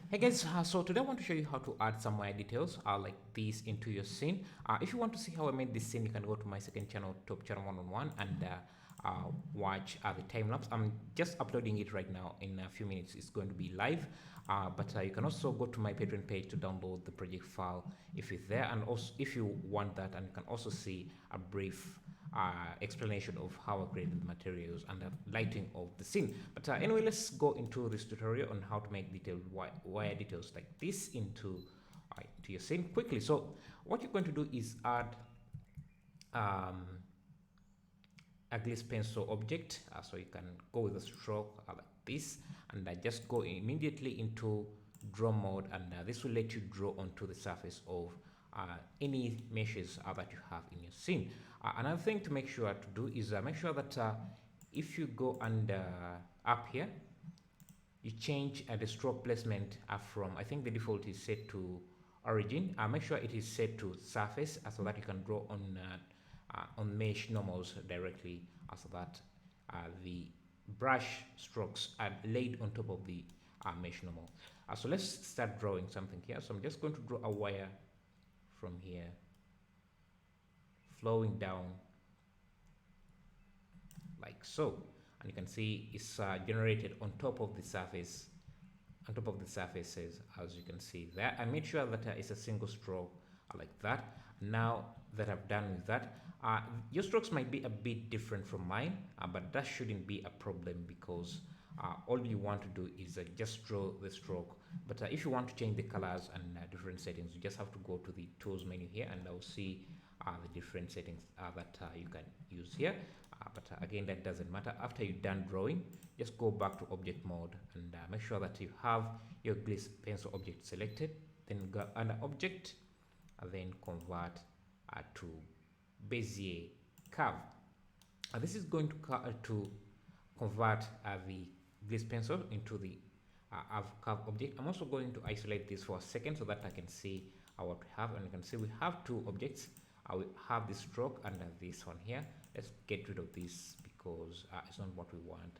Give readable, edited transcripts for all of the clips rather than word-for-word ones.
Hey guys, so today I want to show you how to add some wire details like this into your scene. If you want to see how I made this scene, you can go to my second channel, Top Channel 111, and watch the time lapse. I'm just uploading it right now. In a few minutes, it's going to be live. But you can also go to my Patreon page to download the project file if it's there, and also if you want that, and you can also see a brief explanation of how I created the materials and the lighting of the scene. But anyway, let's go into this tutorial on how to make detailed wire details like this into your scene quickly. So what you're going to do is add um, a gliss pencil object. So you can go with a stroke like this, and just go immediately into draw mode, and this will let you draw onto the surface of any meshes that you have in your scene. Another thing to make sure to do is make sure that if you go and up here, you change the stroke placement from, I think the default is set to origin. Make sure it is set to surface so that you can draw on mesh normals directly, so that the brush strokes are laid on top of the mesh normal. So let's start drawing something here. So I'm just going to draw a wire from here flowing down like so, and you can see it's generated on top of the surface, on top of the surfaces, as you can see there. I made sure that it's a single stroke like that. Now that I've done with that, your strokes might be a bit different from mine, but that shouldn't be a problem, because all you want to do is just draw the stroke. But if you want to change the colors and different settings, you just have to go to the tools menu here, and I'll see the different settings that you can use here. But again, that doesn't matter. After you're done drawing, just go back to object mode and make sure that you have your gliss pencil object selected. Then go under object, and then convert to bezier curve. This is going to convert the gliss pencil into the curve object. I'm also going to isolate this for a second so that I can see what we have, and you can see we have two objects. We have this stroke and this one here. Let's get rid of this because it's not what we want.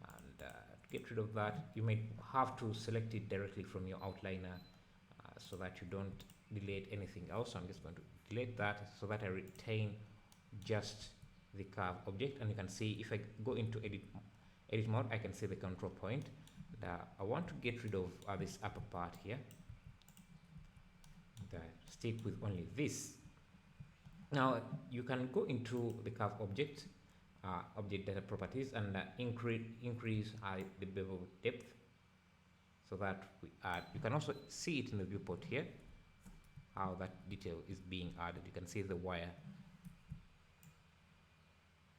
And to get rid of that, you may have to select it directly from your outliner so that you don't delete anything else. So I'm just going to delete that so that I retain just the curve object. And you can see if I go into edit mode, I can see the control point. And, I want to get rid of this upper part here. And, stick with only this. Now you can go into the curve object, object data properties, and increase the bevel depth, so that you can also see it in the viewport here, how that detail is being added. You can see the wire,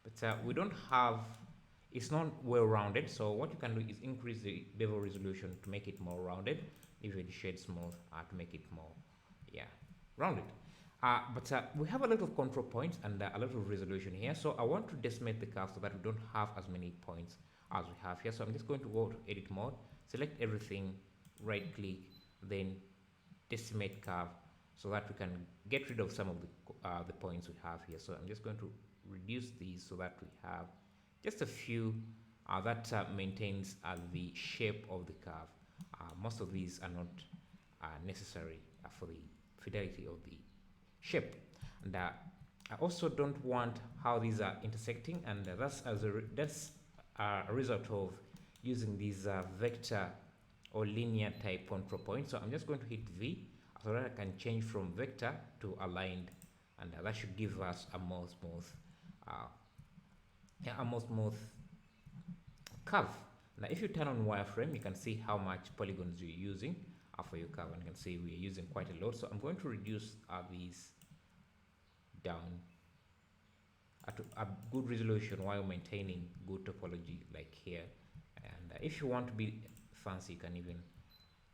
but we don't have, it's not well rounded. So what you can do is increase the bevel resolution to make it more rounded, even shade smooth to make it more rounded. But we have a lot of control points and a lot of resolution here. So I want to decimate the curve so that we don't have as many points as we have here. So I'm just going to go to edit mode, select everything, right click, then decimate curve, so that we can get rid of some of the points we have here. So I'm just going to reduce these so that we have just a few that maintains the shape of the curve. Most of these are not necessary for the fidelity of the shape, and I also don't want how these are intersecting, and that's a result of using these vector or linear type control points. So I'm just going to hit V so that I can change from vector to aligned, and that should give us a more smooth curve. Now if you turn on wireframe, you can see how much polygons you're using for your curve, and you can see we're using quite a lot. So I'm going to reduce these down to a good resolution while maintaining good topology like here. And if you want to be fancy, you can even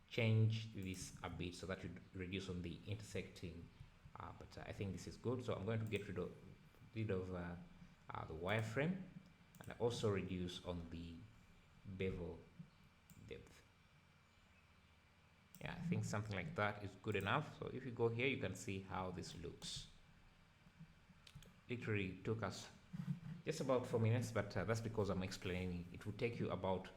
change this a bit so that you reduce on the intersecting, but I think this is good. So I'm going to get rid of the wireframe, and I also reduce on the bevel depth. Yeah, I think something like that is good enough. So if you go here, you can see how this looks. Literally took us just about 4 minutes, but that's because I'm explaining. It will take you about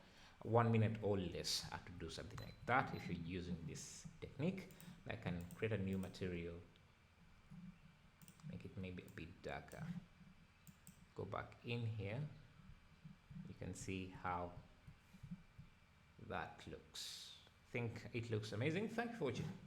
1 minute or less to do something like that. If you're using this technique, I can create a new material, make it maybe a bit darker, go back in here, you can see how that looks. I think it looks amazing. Thank you for watching.